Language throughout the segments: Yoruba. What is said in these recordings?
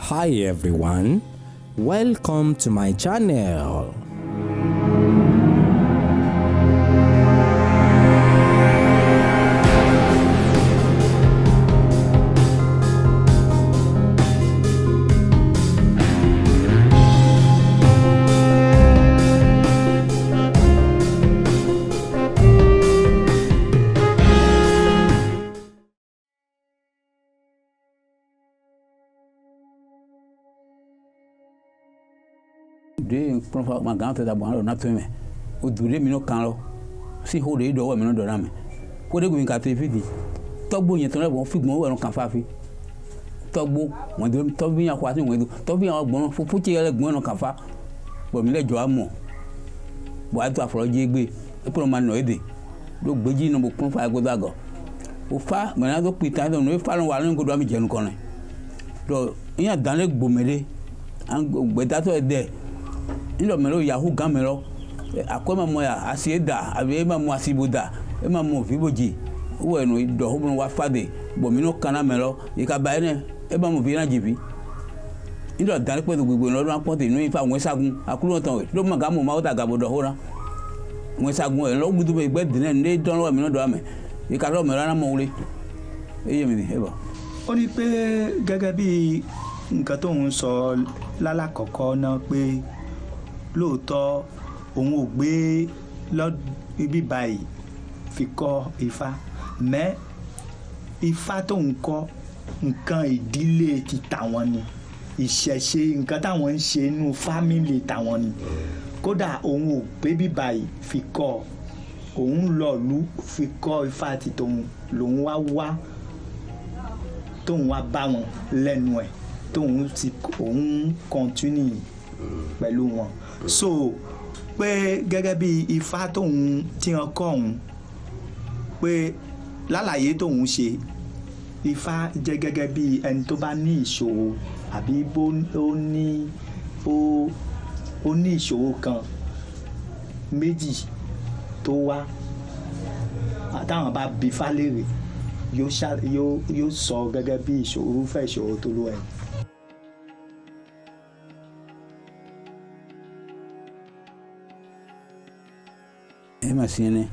Hi everyone, welcome to my channel. De profa ma gan te da bon na teme o dure mi no kan lo si ho de do wa mi no do na me ko de gun ka te fi di togbo yen ton le bon fi gbon wa no kan fa fi togbo won de togbo yan kwa ti won do togbo yan gbon fu fu ti ele gbon no kan fa bo mi le jo amo bo a to afro je gbe e pro ma no ede do gbeji no bo kun fa go dago o fa me na do pita do no fa no wa no go do mi je nu kon do yan dan le gbomere an gbe ta to ede ilo melo yahoo gamelo akoma moya asieda abi ma mo asiboda e ma mo fiboji wo enu do ho wa fade bo mi no kana melo ika ba ene e ba mo fi na jibi ilo dan pe do gbogbo lo ran pote nu ifa won sagun akuru tan we lo ma ga mo ma o da ga bodo ho ran won sagun e lo gudu be gbe din ne don lo mi no do ame ika lo melo na mo wure eye mi di e ba ó ní pé gẹ́gẹ́ bí nǹkan tó ń sọ lálàkọ́kọ́ náà pé lóòótọ́ òun ò gbé ibi báyìí fi kọ́ ifá mẹ́ ifá tó ń kọ́ nǹkan ìdílé ti tàwọn ni ìṣẹ̀ṣe nǹkan táwọn ń ṣe inú fámìlì tàwọn ni kódà òun ò gbé ibi báyìí fi kọ́ òun lọ́ọ̀lú fi kọ́ ifá ti tòun lòun wá tóun wá bá wọn lẹ́nu ẹ̀ tóun ti òun kọ́ntínì pẹ̀lú wọn so pé gẹ́gẹ́ bí ifá tóun tí wọ́n kọ́ òun pé lálàyé tóun ṣe ifá jẹ́ gẹ́gẹ́ bí ẹni tó bá ní ìṣòro àbí bó ó ní ìṣòro kan méjì tó wá táwọn bá bi ifá léèrè yóò sọ gẹ́gẹ́ bí ìṣòro fẹ́ ìṣòro tó ló ẹ̀. e ma sine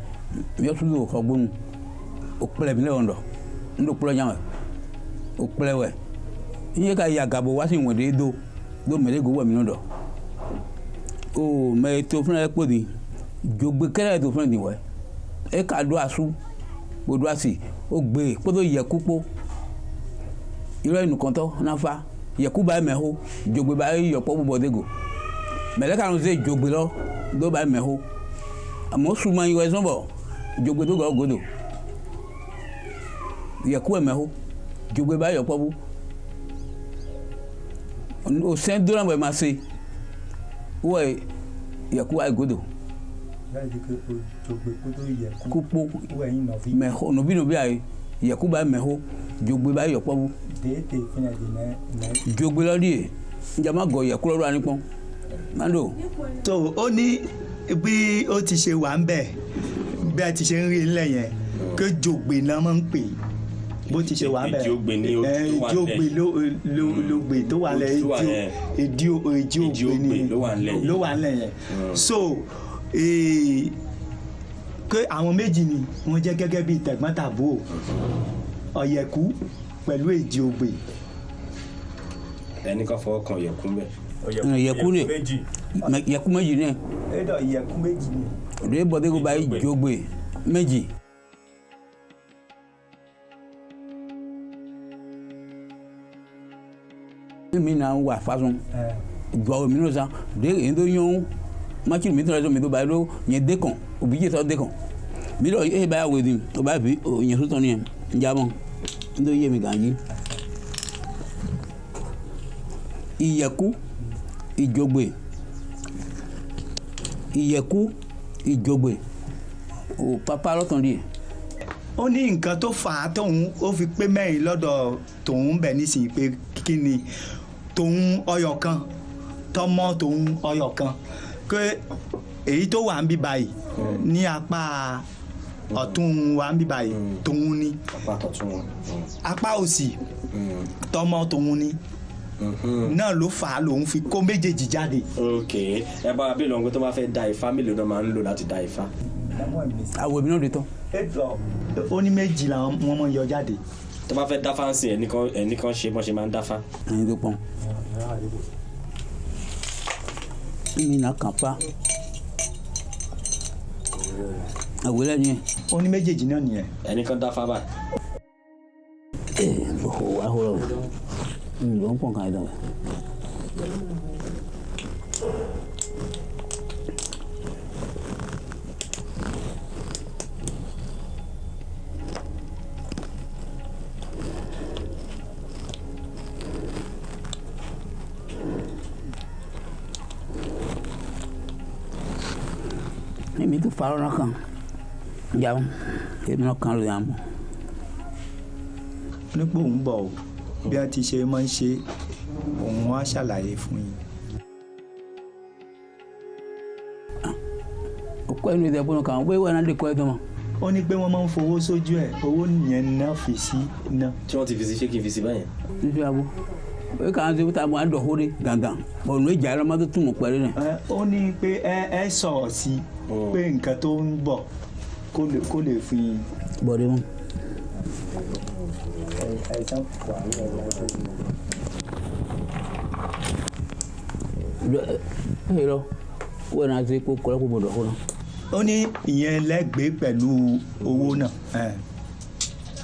mi o tudo ko gbonu o pele mi le ondo ndo pele nyawe o pele we iye ka ya gabo wa si won de do mele go wa mi no do o me to fun e podi jogbe kere to fun ni we e ka do asu bodo asi o gbe podo ye kupo iro inu kan to na fa ye ku ba meho jogbe ba yo po bo dego mele ka run se jogbe lo do ba meho àmọ́ suma yọ ẹ̀sán bọ̀ jogbe tó gọ́ godo yẹ̀kú ẹ̀mẹ́hó jogbe bá yọ̀ pọ́bú o sẹ́ń dúró àwọn ẹ̀ máa ṣe wọ́ ẹ̀ yẹ̀kú àìgodo kúpó mẹ́hó nùbínùbí àyè yẹ̀kú bá mẹ́hó jogbe bá yọ̀ pọ́bú jogbe lọ́dí ẹ̀ njẹ́ má gọ̀ yẹ̀kú lọ́dọ̀ ànípọ́n mando. tó ó ní bí ó ti ṣe wà ń bẹ̀ bí a ti ṣe ń rí ilẹ̀ yẹn pé jògbè náà máa ń pè bó ti ṣe wà ń bẹ̀ jògbè ló gbè tó wà lẹ̀ èdí ògbè ló wà lẹ̀ yẹn so pé àwọn méjì ni wọ́n jẹ́ gẹ́gẹ́ bí tẹ̀gbọ́n-tàbúrò ọ̀yẹ̀kú pẹ̀lú èdí ògbè. ẹnì kan fọwọ́ kan ọ̀yẹ̀kú mbẹ́. yẹ̀kú ni yẹ̀kú méjì ni ẹdọ yẹ̀kú méjì ni de bode go bayi jogbe méjì mi na wa façon gbo mi no sa de endo yon machi mi to mi do bayi lo yen de kan obije to de kan mi lo e ba we din to ba bi o yen so ton ni njamo ndo ye mi ganji ìyẹ̀kú ìjogbe ìyẹ̀kú ìjogbe o papa lọ́tàn díẹ̀. ó ní nǹkan tó fà á tóun ó fi pé mẹ́rin lọ́dọ̀ tòun bẹ̀ nísìnyí pé kí ni tòun ọyọ̀ kan tọmọ tòun ọyọ̀ kan pé èyí tó wà ń bí báyìí ní apá ọ̀tún wa ń bí báyìí tòun ni apá òsì tọmọ tòun ni náà ló fà á lòun fi kó méjèèjì jáde. ok ẹ bá wa bí lọ́n pé tó bá fẹ́ da ifá mélòó náà máa ń lò láti da ifá. àwọ̀ mi náà de tán. ó ní méjì làwọn wọn máa ń yọ jáde. tó bá fẹ́ dáfá ń sìn ẹnìkan ṣe bọ́n ṣe máa ń dáfá. ẹni tó pọ́n. mi nà kàn pa. àwọ̀ lẹ́nu yẹn. ó ní méjèèjì náà nìyẹn. ẹnìkan dáfá báyìí. wà á hóró ló ń pọ̀n kan ẹ̀dọ̀. èmi tó farọ́ náà kan yàwó èmi náà kan ló yà mọ́. nípò ń bọ̀ o bí a ti ṣe máa ń ṣe òun á ṣàlàyé fún yín. ọkọ ẹnu ìdẹ́gbọ́n kan wọ́n wẹ́n náà lè kọ́ ẹ̀ tó mọ́. ó ní pé wọ́n máa ń fowó sójú ẹ̀ owó nìyẹn náà fi sí náà. tí wọ́n ti fi sí ṣé kí n fi sí báyẹn. nítorí abo o kàn ṣe wíta àwọn àdó hóre gàngàn ọ̀nà ìjà ẹ̀rọ máa tó tún mọ̀ pẹ̀lú rẹ̀. ó ní pé ẹ sọ̀rọ̀ sí pé nǹkan tó ń bọ̀ kó lè fi. bọ̀dé mọ́. ẹ̀rọ wọ́n náà ti kó kọ́lá kó gbọ́dọ̀ kó náà. ó ní ìyẹn lẹ́gbẹ̀ẹ́ pẹ̀lú owó náà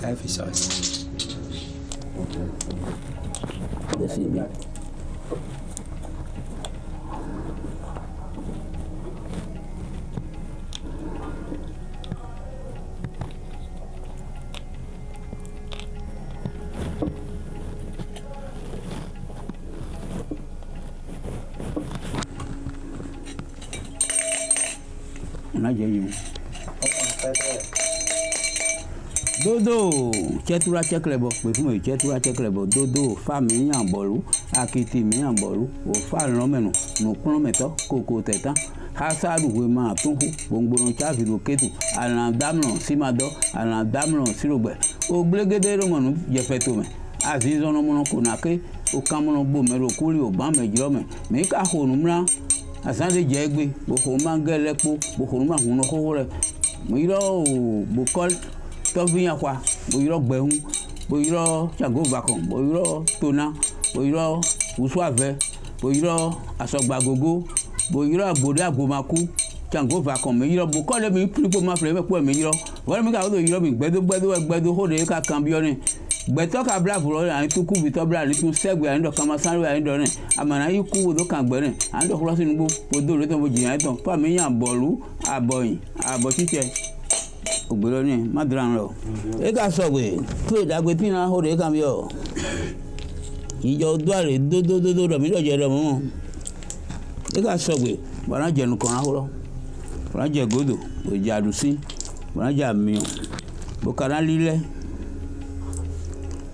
ẹ fi sọ sí. dodo cẹtura cẹkẹlẹbọ pè fún mi cẹtura cẹkẹlẹbọ dodo fa mi yàn bọ̀lú akiti mi yàn bọ̀lú òfa lọ́mẹ̀nù nùkúrọ̀ mẹ́tọ́ kòkò tẹ̀tán hasadu we máa tún hu gbòǹgbòǹ cháfìlú kétù àlàndámìràn símadọ́ àlàndámìràn sírògbẹ̀ ògbélégédé rọmọnù jẹfẹtòmẹ àzízọ́nọmọ́nà kònàké òkàmọ́nà gbòmẹ́rò kúrì òbámẹ́jìlọ́mẹ mẹ́ká hònúmúra asande jẹgbe boko mangele kpo boko ma hun ho re mo iro boko to biyan kwa mo iro gbehun mo iro chango vakon mo iro tona mo iro usu ave mo iro asogbagogo mo iro agbode agbomaku chango vakon mo iro boko le mi plipo ma fle po mi iro wọ́n mi ka o iro mi gbedo ho de ka kan bi oni gbẹtọ ka bla fúlọ àyìn tó kú bitọ bla ní tún sẹgbẹ àyìn dọ kama sáré àyìn dọ rẹ àmàlà yìí kú wòdó kan gbẹrẹ àyìn dọ kúrọsí nugbó wòdó rẹ tó ń bọ jìyàn tán fáàmì yàn bọ̀lú àbọ̀yìn àbọ̀ títẹ ògbèrè ní mádùrà ń rọ. ẹ ká sọ̀gbẹ̀ tó ìdàgbé tí náà ó rè é kàn bí ọ ìjọ dúàrè dódódódó rẹ̀ mí lọ́jọ́ rẹ̀ mọ́ ẹ ká sọ̀gbẹ̀ bọ̀nà jẹ̀nu kan ahọ́rọ́ bọ̀nà jẹ̀ gòdò òjì àdùsí bọ̀nà jà mìíràn bọ̀kàrà lílẹ̀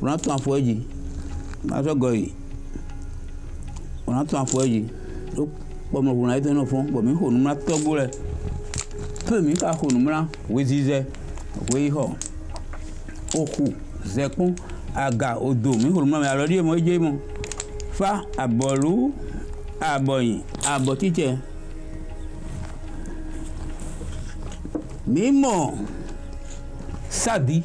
wọn tún afọ ẹjì masọgọ yìí wọn tún afọ ẹjì ló pọmọkùnrin ayé tó náà fún bọ̀mí hònúmúra tọ́gbó rẹ pèmí ká hònúmúra wézizẹ wéhọ òkú zẹkún àgà odò mí hònúmúra mi àlọ́dí èmọ̀ ẹjẹ́ mọ̀ fa àbọ̀lú àbọ̀yìn àbọ̀ títẹ̀ mímọ̀ sáàdì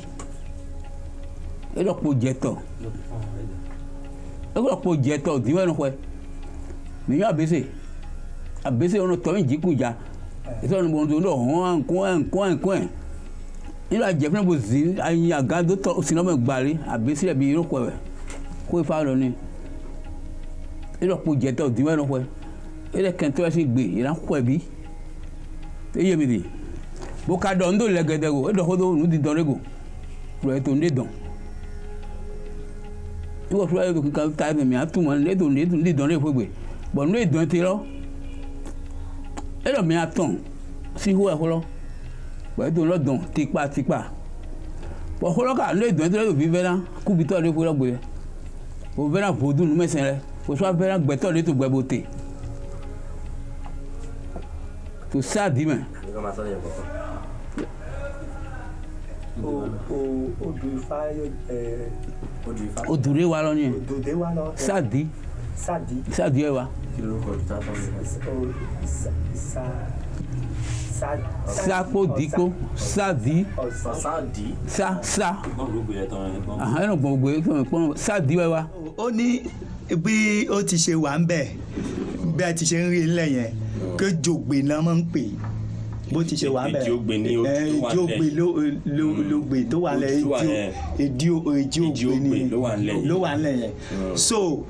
ẹlọpọ jẹtọ diwẹ ẹnu pẹ mìíràn abese ọ̀nà tọ́ ìjì kùjà ètò ọ̀nà bọ̀ǹdọ̀ ọ̀nà ọ̀hún ẹ̀ǹkọ́ ẹ̀ nínú àjẹfúnà bó zi ayin àgádó tọ́ sinọ́mọ̀ gbàrí abese ẹ̀bí irú pẹ̀ kó ifá lọ ní ẹlọpọ jẹtọ diwẹ ẹnu pẹ ẹlẹ kẹntọ́ ẹ sì gbé ìránkọ ẹbí eyé mi di bó ká dọ̀ ńdó lẹ́gẹ̀dẹ̀ go ẹ̀dọ̀ kó tó nù di dán rẹ́gò rẹ̀ tó ń dé dán ìwọ fúlọ́ yóò kíkan ta ẹ̀mí àtúmọ̀ lédùn lè dán lè fògbè bọ̀ ní èdè ti lọ ẹ̀rọ mi àtàn sí ihò ẹ̀kọ́ lọ pẹ̀lú tó ń lọ dàn tipátipá bọ̀ kọ́ lọ́kà ní èdè ti lọ bí fẹ́ràn kúbi tọ́ lé fúlọ́ gbé o fẹ́ràn bòdùn mẹ́sẹ̀ rẹ o sọ fẹ́ràn gbẹ́tọ̀ lé tó gbẹ bó tè tó sáàdì mẹ́ odù ifá Odùrè wa lọ ni òdòdó wa lọ Sadi ẹ wa Sapodiko Sadi sa ẹnu gbogbo Sadi ẹ wa. ó ní bí ó ti ṣe wà ń bẹ̀ bí a ti ṣe ń rí ilẹ̀ yẹn pé jògbè náà máa ń pè bó ti ṣe wà ń bẹ̀ jògbè lógbè tó wà lẹ̀ èdí ògbè ni ló wà ń lẹ̀ yẹn so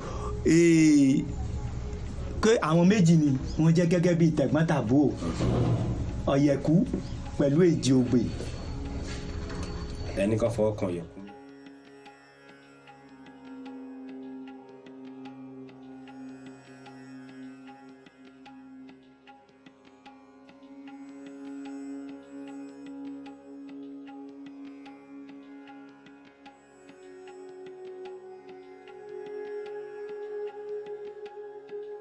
pé àwọn méjì ni wọ́n jẹ́ gẹ́gẹ́ bí tẹ̀gbọ́n-tàbúrò ọ̀yẹ̀kú pẹ̀lú èjì ògbè. ẹnì kan fọwọ́ kan ọ̀yẹ̀kú.